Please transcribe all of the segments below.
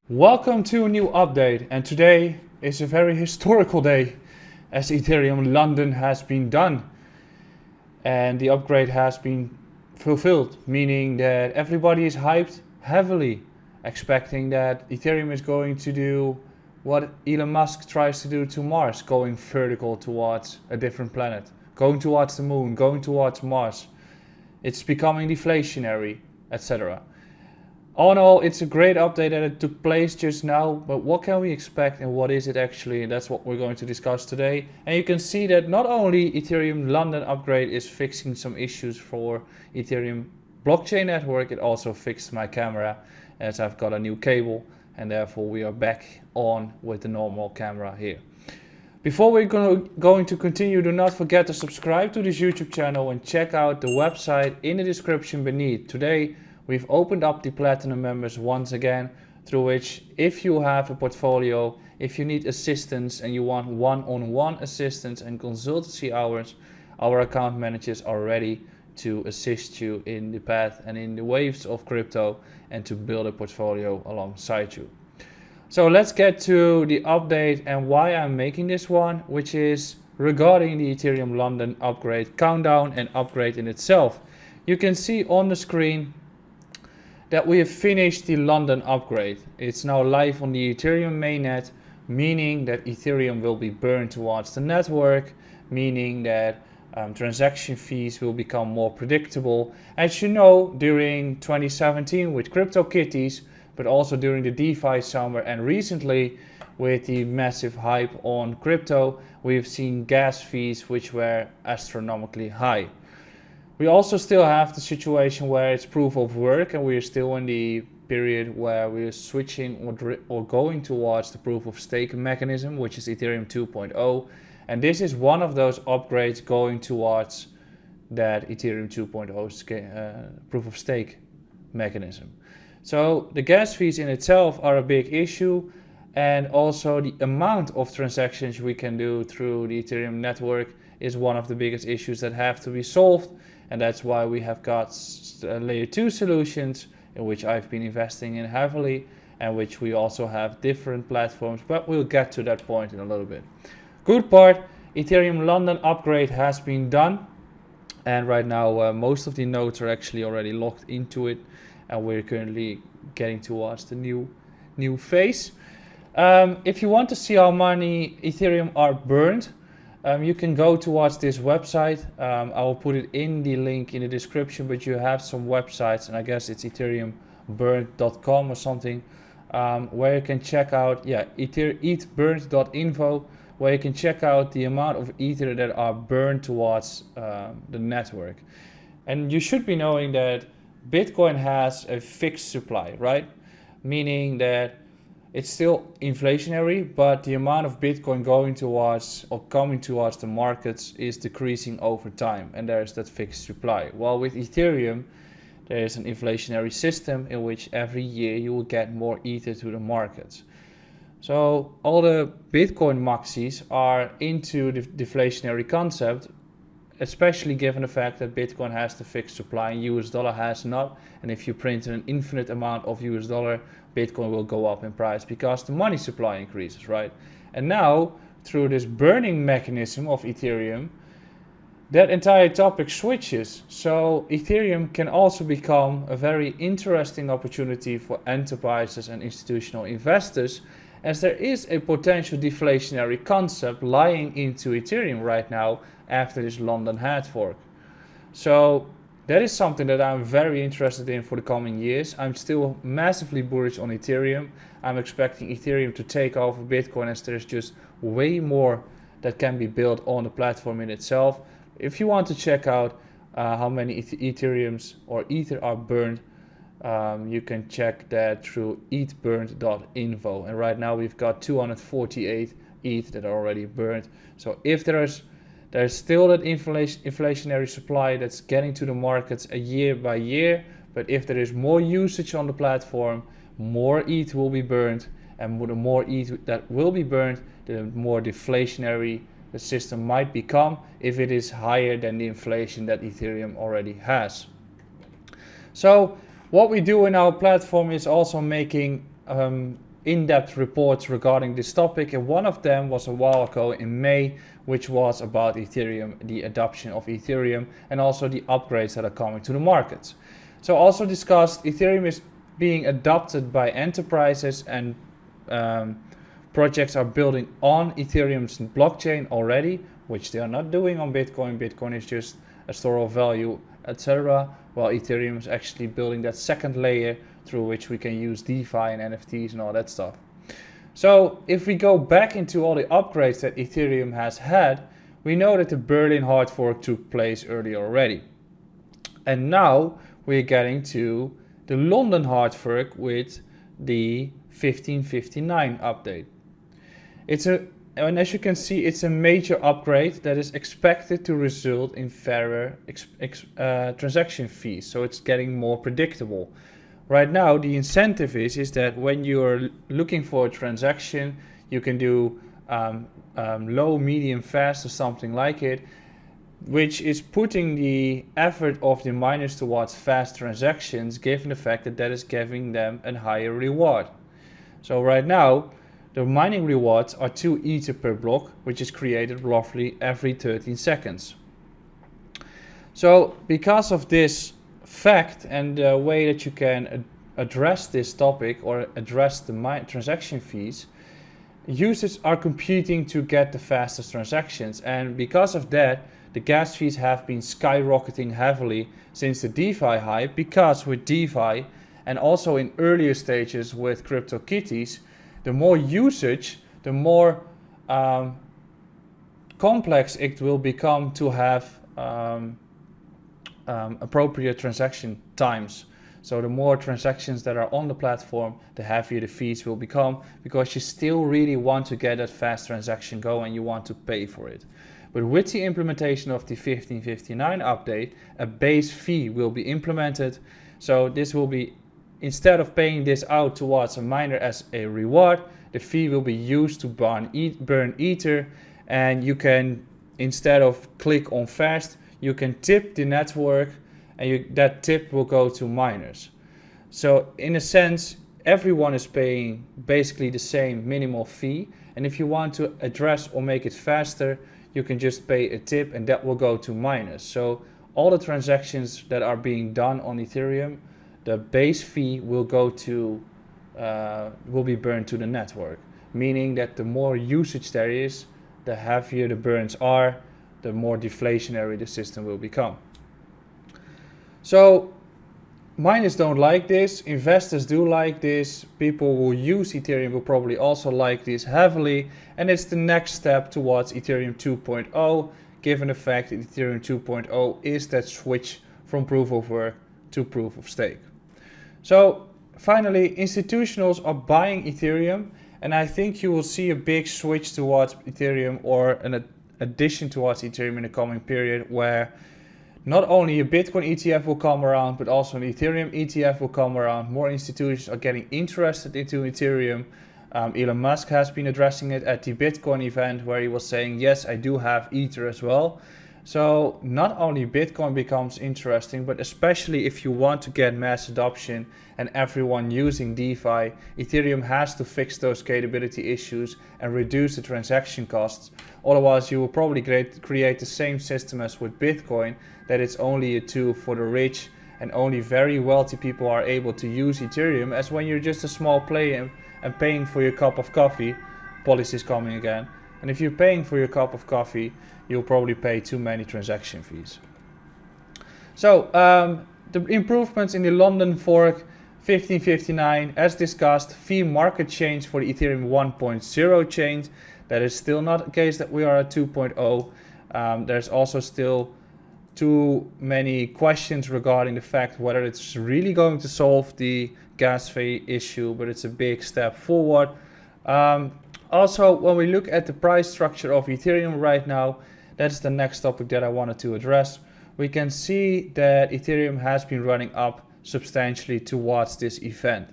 Welcome to a new update, and today is a very historical day as Ethereum London has been done and the upgrade has been fulfilled, meaning that everybody is hyped heavily, expecting that Ethereum is going to do what Elon Musk tries to do to Mars, going vertical towards a different planet, going towards the moon, going towards Mars. It's becoming deflationary, etc. All in all, it's a great update that it took place just now, but what can we expect and what is it actually? And that's what we're going to discuss today. And you can see that not only Ethereum London upgrade is fixing some issues for Ethereum blockchain network, it also fixed my camera as I've got a new cable and therefore we are back on with the normal camera here. Before we're going to continue, do not forget to subscribe to this YouTube channel and check out the website in the description beneath. Today, we've opened up the Platinum members once again, through which if you have a portfolio, if you need assistance and you want one-on-one assistance and consultancy hours, our account managers are ready to assist you in the path and in the waves of crypto and to build a portfolio alongside you. So let's get to the update and why I'm making this one, which is regarding the Ethereum London upgrade countdown and upgrade in itself. You can see on the screen that we have finished the London upgrade. It's now live on the Ethereum mainnet, meaning that Ethereum will be burned towards the network, meaning that transaction fees will become more predictable. As you know, during 2017 with CryptoKitties, but also during the DeFi summer and recently with the massive hype on crypto, we've seen gas fees which were astronomically high. We also still have the situation where it's proof of work and we're still in the period where we're switching or going towards the proof of stake mechanism, which is Ethereum 2.0. And this is one of those upgrades going towards that Ethereum 2.0 proof of stake mechanism. So the gas fees in itself are a big issue, and also the amount of transactions we can do through the Ethereum network is one of the biggest issues that have to be solved. And that's why we have got layer 2 solutions in which I've been investing in heavily and which we also have different platforms, but we'll get to that point in a little bit. Good part, Ethereum London upgrade has been done, and right now most of the nodes are actually already locked into it and we're currently getting towards the new phase. If you want to see how many Ethereum are burned, you can go towards this website. I will put it in the link in the description, but you have some websites, and I guess it's ethereumburnt.com or something, where you can check out, ethburnt.info, where you can check out the amount of ether that are burned towards the network. And you should be knowing that Bitcoin has a fixed supply, right? Meaning that it's still inflationary, but the amount of Bitcoin going towards or coming towards the markets is decreasing over time, and there's that fixed supply. While with Ethereum, there is an inflationary system in which every year you will get more ether to the markets. So all the Bitcoin maxis are into the deflationary concept, especially given the fact that Bitcoin has the fixed supply and US dollar has not. And if you print an infinite amount of US dollar, Bitcoin will go up in price because the money supply increases, right? And now, through this burning mechanism of Ethereum, that entire topic switches. So Ethereum can also become a very interesting opportunity for enterprises and institutional investors, as there is a potential deflationary concept lying into Ethereum right now after this London hard fork. So that is something that I'm very interested in for the coming years. I'm still massively bullish on Ethereum. I'm expecting Ethereum to take over Bitcoin as there's just way more that can be built on the platform in itself. If you want to check out how many Ethereums or Ether are burned, you can check that through ethburnt.info. And right now we've got 248 ETH that are already burned. So if there's still that inflationary supply that's getting to the markets a year by year, but if there is more usage on the platform, more ETH will be burned, and the more ETH that will be burned, the more deflationary the system might become if it is higher than the inflation that Ethereum already has. So what we do in our platform is also making in-depth reports regarding this topic, and one of them was a while ago in May, which was about Ethereum, the adoption of Ethereum, and also the upgrades that are coming to the markets. So also discussed Ethereum is being adopted by enterprises, and projects are building on Ethereum's blockchain already, which they are not doing on Bitcoin. Bitcoin is just a store of value, etc., while Ethereum is actually building that second layer through which we can use DeFi and NFTs and all that stuff. So if we go back into all the upgrades that Ethereum has had, we know that the Berlin hard fork took place earlier already. And now we're getting to the London hard fork with the 1559 update. And as you can see, it's a major upgrade that is expected to result in fairer transaction fees. So it's getting more predictable. Right now, the incentive is that when you're looking for a transaction, you can do low, medium, fast or something like it, which is putting the effort of the miners towards fast transactions, given the fact that that is giving them a higher reward. So right now, the mining rewards are 2 Ether per block, which is created roughly every 13 seconds. So because of this fact and the way that you can address this topic or address the transaction fees, users are competing to get the fastest transactions, and because of that, the gas fees have been skyrocketing heavily since the DeFi hype, because with DeFi and also in earlier stages with CryptoKitties, the more usage, the more complex it will become to have appropriate transaction times. So the more transactions that are on the platform, the heavier the fees will become, because you still really want to get that fast transaction going and you want to pay for it. But with the implementation of the 1559 update, a base fee will be implemented. So this will be, instead of paying this out towards a miner as a reward, the fee will be used to burn Ether, and you can, instead of click on fast, you can tip the network, and that tip will go to miners. So in a sense, everyone is paying basically the same minimal fee, and if you want to address or make it faster, you can just pay a tip and that will go to miners. So all the transactions that are being done on Ethereum, the base fee will go to will be burned to the network, meaning that the more usage there is, the heavier the burns are, the more deflationary the system will become. So miners don't like this, investors do like this, people who use Ethereum will probably also like this heavily, and it's the next step towards Ethereum 2.0, given the fact that Ethereum 2.0 is that switch from proof of work to proof of stake. So finally, institutionals are buying Ethereum, and I think you will see a big switch towards Ethereum, or an addition towards Ethereum in the coming period, where not only a Bitcoin ETF will come around, but also an Ethereum ETF will come around. More institutions are getting interested into Ethereum. Elon Musk has been addressing it at the Bitcoin event, where he was saying, yes, I do have Ether as well. So not only Bitcoin becomes interesting, but especially if you want to get mass adoption and everyone using DeFi, Ethereum has to fix those scalability issues and reduce the transaction costs. Otherwise, you will probably create the same system as with Bitcoin, that it's only a tool for the rich and only very wealthy people are able to use Ethereum, as when you're just a small player and paying for your cup of coffee, policy is coming again. And if you're paying for your cup of coffee, you'll probably pay too many transaction fees. So the improvements in the London fork 1559, as discussed, fee market change for the Ethereum 1.0 chain. That is still not the case that we are at 2.0. There's also still too many questions regarding the fact whether it's really going to solve the gas fee issue, but it's a big step forward. Also, when we look at the price structure of Ethereum right now, that's the next topic that I wanted to address. We can see that Ethereum has been running up substantially towards this event.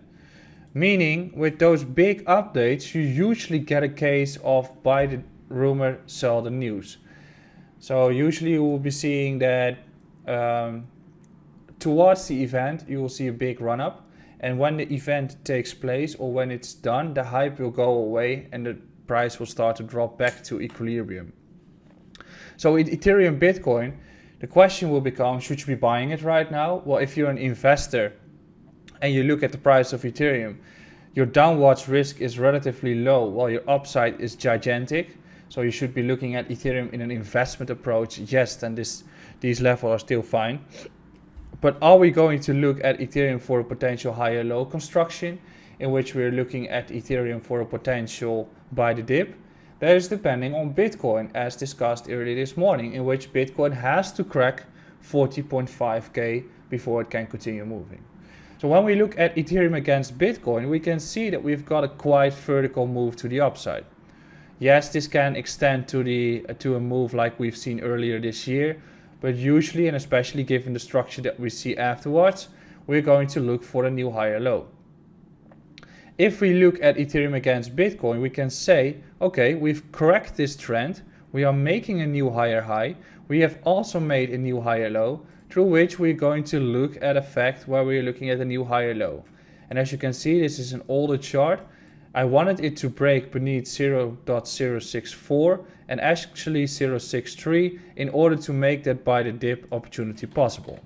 Meaning, with those big updates, you usually get a case of buy the rumor, sell the news. So usually you will be seeing that towards the event, you will see a big run up. And when the event takes place or when it's done, the hype will go away and the price will start to drop back to equilibrium. So with Ethereum Bitcoin, the question will become, should you be buying it right now? Well, if you're an investor and you look at the price of Ethereum, your downwards risk is relatively low while your upside is gigantic. So you should be looking at Ethereum in an investment approach. Yes, then these levels are still fine. But are we going to look at Ethereum for a potential higher low construction, in which we're looking at Ethereum for a potential buy the dip? That is depending on Bitcoin, as discussed earlier this morning, in which Bitcoin has to crack 40.5k before it can continue moving. So when we look at Ethereum against Bitcoin, we can see that we've got a quite vertical move to the upside. Yes, this can extend to a move like we've seen earlier this year, but usually, and especially given the structure that we see afterwards, we're going to look for a new higher low. If we look at Ethereum against Bitcoin, we can say, okay, we've corrected this trend, we are making a new higher high, we have also made a new higher low, through which we're going to look at a fact where we're looking at a new higher low. And as you can see, this is an older chart. I wanted it to break beneath 0.064 and actually 0.63 in order to make that buy the dip opportunity possible.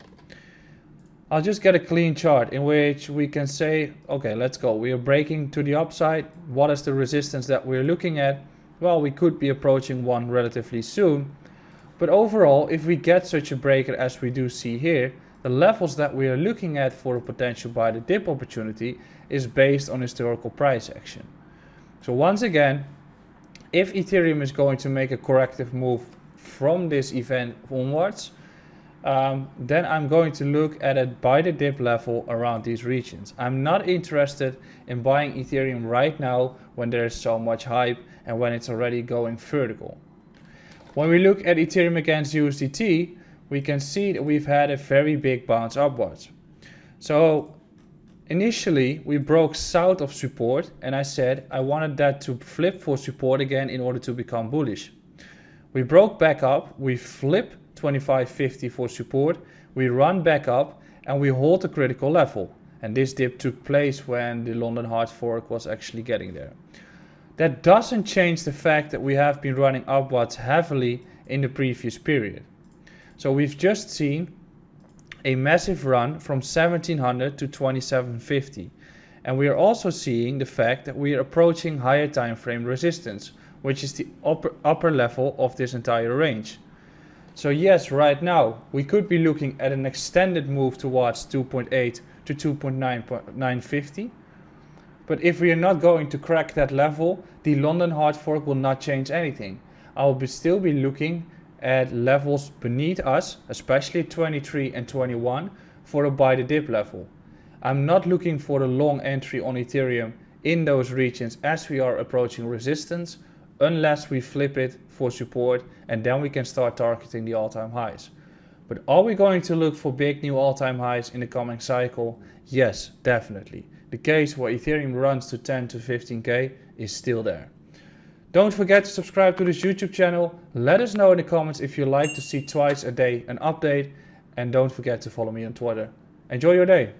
I'll just get a clean chart in which we can say, okay, let's go. We are breaking to the upside. What is the resistance that we're looking at? Well, we could be approaching one relatively soon. But overall, if we get such a breaker as we do see here, the levels that we are looking at for a potential buy the dip opportunity is based on historical price action. So once again, if Ethereum is going to make a corrective move from this event onwards, then I'm going to look at a buy the dip level around these regions. I'm not interested in buying Ethereum right now when there is so much hype and when it's already going vertical. When we look at Ethereum against USDT, we can see that we've had a very big bounce upwards. So initially we broke south of support and I said I wanted that to flip for support again in order to become bullish. We broke back up, we flip 25.50 for support, we run back up and we hold the critical level. And this dip took place when the London hard fork was actually getting there. That doesn't change the fact that we have been running upwards heavily in the previous period. So we've just seen a massive run from 1700 to 2750. And we are also seeing the fact that we are approaching higher time frame resistance, which is the upper level of this entire range. So yes, right now we could be looking at an extended move towards 2.8 to 2.950. But if we are not going to crack that level, the London hard fork will not change anything. I will still be looking at levels beneath us, especially 23 and 21, for a buy the dip level. I'm not looking for a long entry on Ethereum in those regions as we are approaching resistance, unless we flip it for support and then we can start targeting the all-time highs. But are we going to look for big new all-time highs in the coming cycle? Yes, definitely. The case where Ethereum runs to 10 to 15k is still there. Don't forget to subscribe to this YouTube channel. Let us know in the comments if you like to see twice a day an update. And don't forget to follow me on Twitter. Enjoy your day.